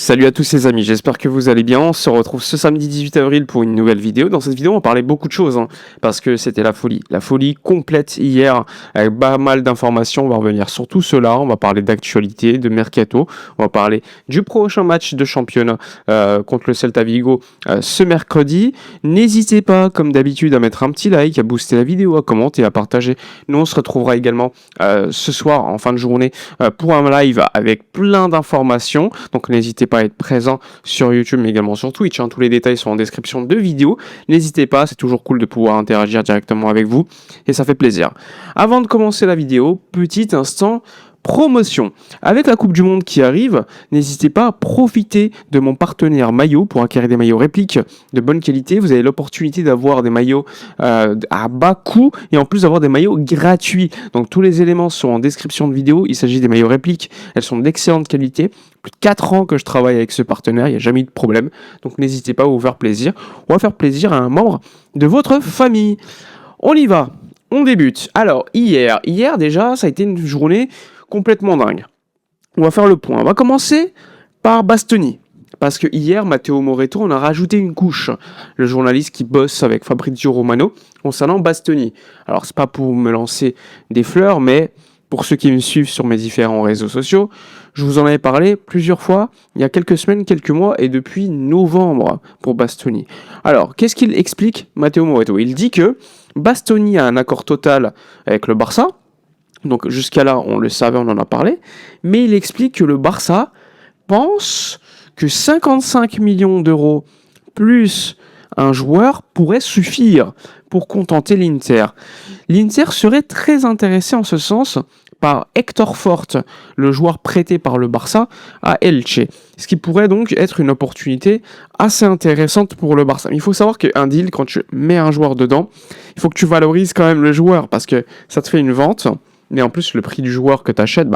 Salut à tous les amis, j'espère que vous allez bien. On se retrouve ce samedi 18 avril pour une nouvelle vidéo. Dans cette vidéo, on parlait beaucoup de choses, parce que c'était la folie. La folie complète hier, avec pas mal d'informations. On va revenir sur tout cela. On va parler d'actualité, de mercato. On va parler du prochain match de championnat contre le Celta Vigo ce mercredi. N'hésitez pas, comme d'habitude, à mettre un petit like, à booster la vidéo, à commenter, à partager. Nous, on se retrouvera également ce soir, en fin de journée, pour un live avec plein d'informations. Donc, n'hésitez pas à être présent sur YouTube, mais également sur Twitch. Tous les détails sont en description de vidéo. N'hésitez pas, c'est toujours cool de pouvoir interagir directement avec vous et ça fait plaisir. Avant de commencer la vidéo, petit instant promotion. Avec la Coupe du Monde qui arrive, n'hésitez pas à profiter de mon partenaire maillot pour acquérir des maillots répliques de bonne qualité. Vous avez l'opportunité d'avoir des maillots à bas coût et en plus d'avoir des maillots gratuits. Donc tous les éléments sont en description de vidéo. Il s'agit des maillots répliques. Elles sont d'excellente qualité. Plus de 4 ans que je travaille avec ce partenaire, il n'y a jamais eu de problème. Donc n'hésitez pas à vous faire plaisir ou à faire plaisir à un membre de votre famille. On y va. On débute. Alors, hier déjà, ça a été une journée complètement dingue. On va faire le point. On va commencer par Bastoni. Parce que hier, Matteo Moretto, on a rajouté une couche. Le journaliste qui bosse avec Fabrizio Romano concernant Bastoni. Alors, c'est pas pour me lancer des fleurs, mais pour ceux qui me suivent sur mes différents réseaux sociaux, je vous en avais parlé plusieurs fois, il y a quelques semaines, quelques mois, et depuis novembre pour Bastoni. Alors, qu'est-ce qu'il explique, Matteo Moretto? Il dit que Bastoni a un accord total avec le Barça. Donc jusqu'à là, on le savait, on en a parlé. Mais il explique que le Barça pense que 55 millions d'euros plus un joueur pourrait suffire pour contenter l'Inter. L'Inter serait très intéressé en ce sens par Hector Fort, le joueur prêté par le Barça à Elche. Ce qui pourrait donc être une opportunité assez intéressante pour le Barça. Mais il faut savoir qu'un deal, quand tu mets un joueur dedans, il faut que tu valorises quand même le joueur parce que ça te fait une vente. Mais en plus, le prix du joueur que tu achètes,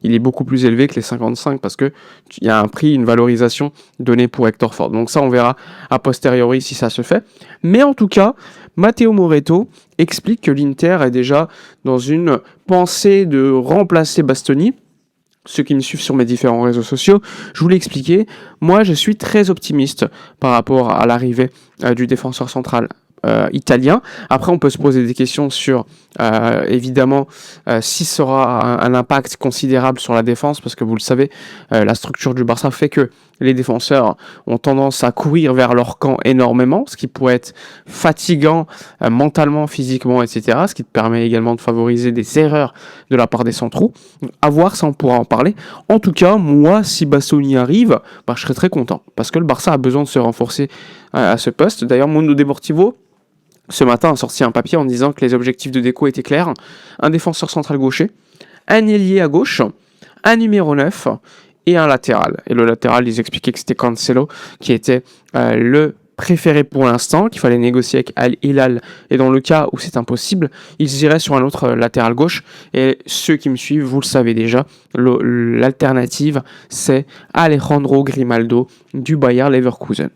il est beaucoup plus élevé que les 55 parce qu'il y a un prix, une valorisation donnée pour Hector Fort. Donc ça, on verra a posteriori si ça se fait. Mais en tout cas, Matteo Moretto explique que l'Inter est déjà dans une pensée de remplacer Bastoni. Ceux qui me suivent sur mes différents réseaux sociaux, je vous l'ai expliqué. Moi, je suis très optimiste par rapport à l'arrivée du défenseur central italien. Après, on peut se poser des questions sur, évidemment, si ça aura un impact considérable sur la défense, parce que vous le savez, la structure du Barça fait que les défenseurs ont tendance à courir vers leur camp énormément, ce qui pourrait être fatigant mentalement, physiquement, etc., ce qui te permet également de favoriser des erreurs de la part des centraux. À voir, ça on pourra en parler. En tout cas, moi, si Bastoni arrive, je serais très content, parce que le Barça a besoin de se renforcer à ce poste. D'ailleurs, Mundo Deportivo, ce matin, a sorti un papier en disant que les objectifs de déco étaient clairs. Un défenseur central gaucher, un ailier à gauche, un numéro 9 et un latéral. Et le latéral, ils expliquaient que c'était Cancelo qui était le préféré pour l'instant, qu'il fallait négocier avec Al Hilal. Et dans le cas où c'est impossible, ils iraient sur un autre latéral gauche. Et ceux qui me suivent, vous le savez déjà, l'alternative, c'est Alejandro Grimaldo du Bayer Leverkusen.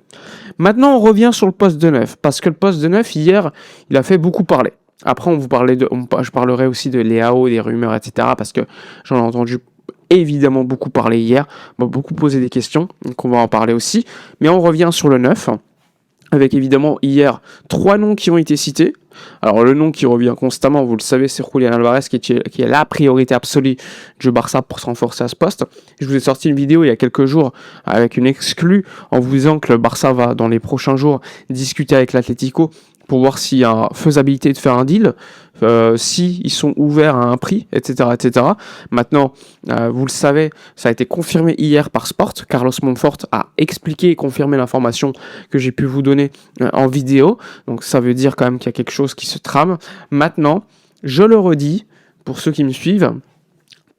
Maintenant, on revient sur le poste de 9, parce que le poste de 9, hier, il a fait beaucoup parler. Après, je parlerai aussi de Leao, des rumeurs, etc., parce que j'en ai entendu évidemment beaucoup parler hier, on m'a beaucoup posé des questions, donc on va en parler aussi. Mais on revient sur le 9, avec évidemment hier 3 noms qui ont été cités. Alors le nom qui revient constamment, vous le savez, c'est Julián Álvarez qui est la priorité absolue du Barça pour se renforcer à ce poste. Je vous ai sorti une vidéo il y a quelques jours avec une exclue en vous disant que le Barça va dans les prochains jours discuter avec l'Atlético pour voir s'il y a faisabilité de faire un deal, s'ils sont ouverts à un prix, etc. etc. Maintenant, vous le savez, ça a été confirmé hier par Sport. Carlos Monfort a expliqué et confirmé l'information que j'ai pu vous donner en vidéo. Donc ça veut dire quand même qu'il y a quelque chose qui se trame. Maintenant, je le redis, pour ceux qui me suivent,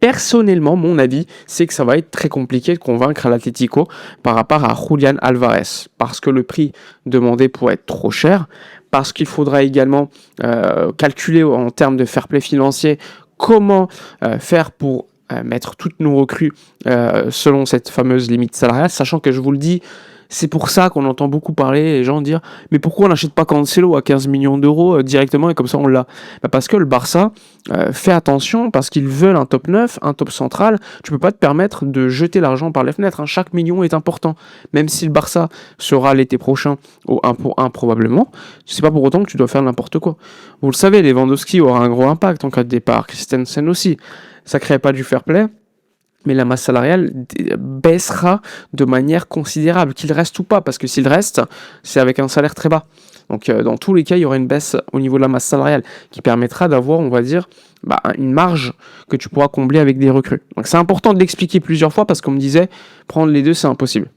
personnellement, mon avis, c'est que ça va être très compliqué de convaincre l'Atlético par rapport à Julián Álvarez, parce que le prix demandé pourrait être trop cher, parce qu'il faudra également calculer en termes de fair play financier comment faire pour mettre toutes nos recrues selon cette fameuse limite salariale, sachant que je vous le dis, C'est pour ça qu'on entend beaucoup parler, les gens dire mais pourquoi on n'achète pas Cancelo à 15 millions d'euros directement et comme ça on l'a. Parce que le Barça fait attention, parce qu'ils veulent un top 9, un top central. Tu peux pas te permettre de jeter l'argent par les fenêtres, hein. Chaque million est important. Même si le Barça sera l'été prochain au 1 pour 1 probablement, c'est pas pour autant que tu dois faire n'importe quoi. Vous le savez, Lewandowski aura un gros impact en cas de départ, Christensen aussi. Ça crée pas du fair play, mais la masse salariale baissera de manière considérable, qu'il reste ou pas, parce que s'il reste, c'est avec un salaire très bas. Donc dans tous les cas, il y aura une baisse au niveau de la masse salariale qui permettra d'avoir, on va dire, une marge que tu pourras combler avec des recrues. Donc c'est important de l'expliquer plusieurs fois parce qu'on me disait, prendre les deux, c'est impossible.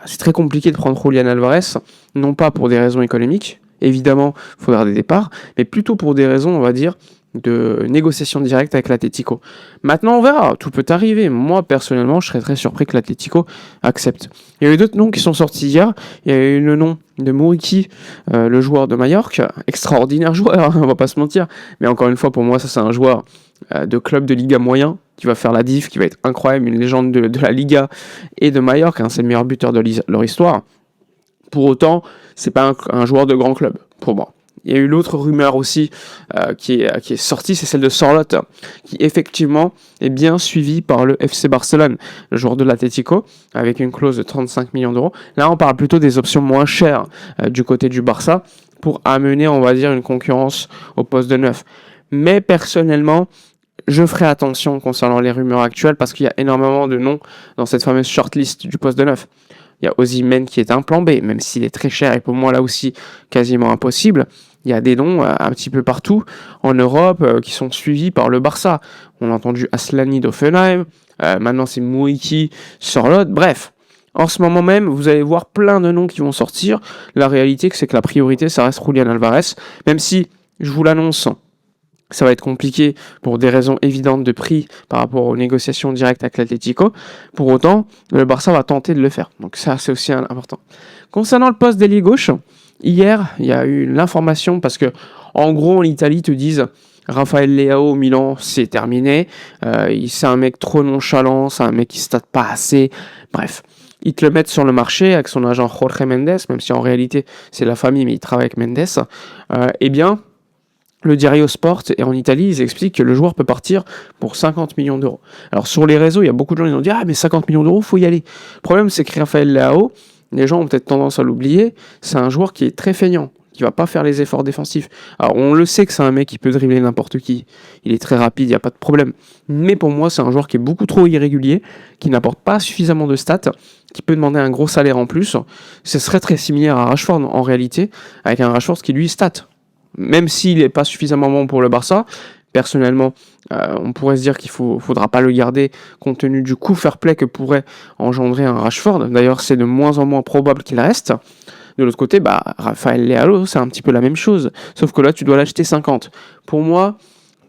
C'est très compliqué de prendre Julián Alvarez, non pas pour des raisons économiques, évidemment, il faudra des départs, mais plutôt pour des raisons, on va dire, de négociation directe avec l'Atlético. Maintenant, on verra, tout peut arriver. Moi, personnellement, je serais très surpris que l'Atlético accepte. Il y a eu d'autres noms qui sont sortis hier. Il y a eu le nom de Muriqi, le joueur de Majorque. Extraordinaire joueur, on va pas se mentir. Mais encore une fois, pour moi, ça c'est un joueur de club de Liga moyen qui va faire la diff, qui va être incroyable, une légende de la Liga et de Majorque. Hein, c'est le meilleur buteur de leur histoire. Pour autant, c'est pas un joueur de grand club, pour moi. Il y a eu l'autre rumeur aussi qui est sortie, c'est celle de Sorloth, qui effectivement est bien suivie par le FC Barcelone, le joueur de l'Atlético, avec une clause de 35 millions d'euros. Là, on parle plutôt des options moins chères du côté du Barça pour amener, on va dire, une concurrence au poste de neuf. Mais personnellement, je ferai attention concernant les rumeurs actuelles parce qu'il y a énormément de noms dans cette fameuse shortlist du poste de neuf. Il y a Osimhen qui est un plan B, même s'il est très cher et pour moi là aussi quasiment impossible. Il y a des noms un petit peu partout en Europe qui sont suivis par le Barça. On a entendu Aslani d'Offenheim, maintenant c'est Muriqi, Sorloth, bref. En ce moment même, vous allez voir plein de noms qui vont sortir. La réalité, c'est que la priorité, ça reste Julián Alvarez, même si, je vous l'annonce, ça va être compliqué pour des raisons évidentes de prix par rapport aux négociations directes avec l'Atlético. Pour autant, le Barça va tenter de le faire. Donc ça, c'est aussi important. Concernant le poste d'ailier gauche, hier, il y a eu l'information parce que, en gros, en Italie, te disent Raphaël Leao au Milan, c'est terminé. C'est un mec trop nonchalant, c'est un mec qui ne state pas assez. Bref. Ils te le mettent sur le marché avec son agent Jorge Mendes, même si en réalité, c'est la famille, mais il travaille avec Mendes. Eh bien, le Diario Sport et en Italie, ils expliquent que le joueur peut partir pour 50 millions d'euros. Alors sur les réseaux, il y a beaucoup de gens qui ont dit « Ah mais 50 millions d'euros, faut y aller ». Le problème, c'est que Raphaël Leao, les gens ont peut-être tendance à l'oublier, c'est un joueur qui est très feignant, qui va pas faire les efforts défensifs. Alors on le sait que c'est un mec qui peut dribbler n'importe qui, il est très rapide, il n'y a pas de problème. Mais pour moi, c'est un joueur qui est beaucoup trop irrégulier, qui n'apporte pas suffisamment de stats, qui peut demander un gros salaire en plus. Ce serait très similaire à Rashford en réalité, avec un Rashford qui lui stat. Même s'il n'est pas suffisamment bon pour le Barça, personnellement, on pourrait se dire qu'il ne faudra pas le garder compte tenu du coup fair play que pourrait engendrer un Rashford. D'ailleurs, c'est de moins en moins probable qu'il reste. De l'autre côté, Raphaël Leao, c'est un petit peu la même chose. Sauf que là, tu dois l'acheter 50. Pour moi,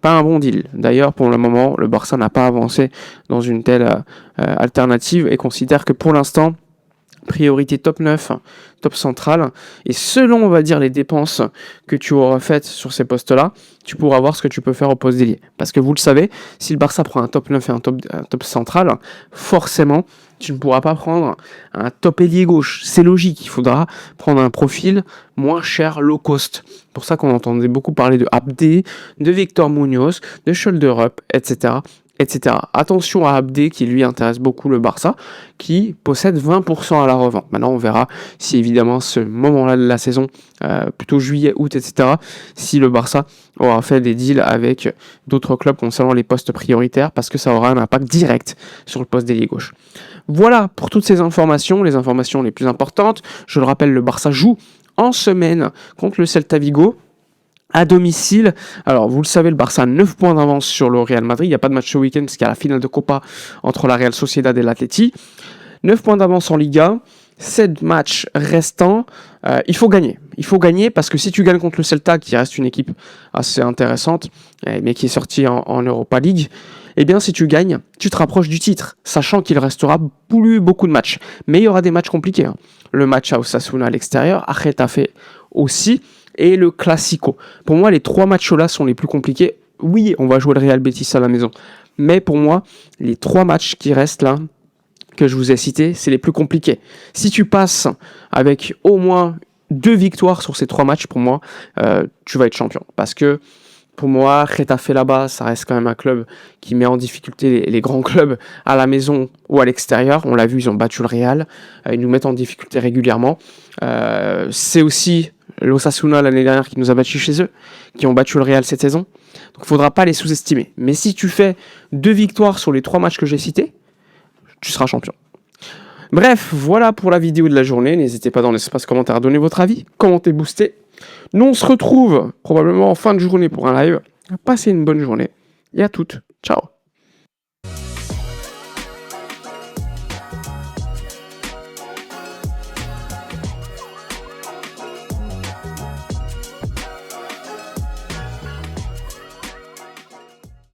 pas un bon deal. D'ailleurs, pour le moment, le Barça n'a pas avancé dans une telle alternative et considère que pour l'instant, priorité top 9, top central, et selon, on va dire, les dépenses que tu auras faites sur ces postes-là, tu pourras voir ce que tu peux faire au poste d'ailier. Parce que vous le savez, si le Barça prend un top 9 et un top central, forcément, tu ne pourras pas prendre un top ailier gauche. C'est logique, il faudra prendre un profil moins cher, low cost. C'est pour ça qu'on entendait beaucoup parler de Abdé, de Victor Munoz, de Scholderup, etc., etc. Attention à Abdé qui lui intéresse beaucoup le Barça, qui possède 20% à la revente. Maintenant on verra si évidemment ce moment-là de la saison, plutôt juillet, août, etc., si le Barça aura fait des deals avec d'autres clubs concernant les postes prioritaires, parce que ça aura un impact direct sur le poste d'ailier gauche. Voilà pour toutes ces informations, les informations les plus importantes. Je le rappelle, le Barça joue en semaine contre le Celta Vigo, à domicile. Alors, vous le savez, le Barça a 9 points d'avance sur le Real Madrid. Il n'y a pas de match ce week-end parce qu'il y a la finale de Copa entre la Real Sociedad et l'Atleti. 9 points d'avance en Liga. 7 matchs restants. Il faut gagner. Il faut gagner parce que si tu gagnes contre le Celta, qui reste une équipe assez intéressante, mais qui est sortie en Europa League, eh bien, si tu gagnes, tu te rapproches du titre, sachant qu'il restera plus beaucoup de matchs. Mais il y aura des matchs compliqués. Le match à Osasuna à l'extérieur, à Getafe aussi, et le Classico. Pour moi, les 3 matchs-là sont les plus compliqués. Oui, on va jouer le Real Betis à la maison. Mais pour moi, les 3 matchs qui restent là que je vous ai cités, c'est les plus compliqués. Si tu passes avec au moins 2 victoires sur ces 3 matchs, pour moi, tu vas être champion. Parce que pour moi, Getafe là-bas, ça reste quand même un club qui met en difficulté les grands clubs à la maison ou à l'extérieur. On l'a vu, ils ont battu le Real. Ils nous mettent en difficulté régulièrement. C'est aussi l'Osasuna l'année dernière qui nous a battus chez eux, qui ont battu le Real cette saison. Donc il ne faudra pas les sous-estimer. Mais si tu fais 2 victoires sur les 3 matchs que j'ai cités, tu seras champion. Bref, voilà pour la vidéo de la journée. N'hésitez pas dans l'espace commentaire à donner votre avis, commentez, boostez. Nous, on se retrouve probablement en fin de journée pour un live. Passez une bonne journée et à toutes. Ciao.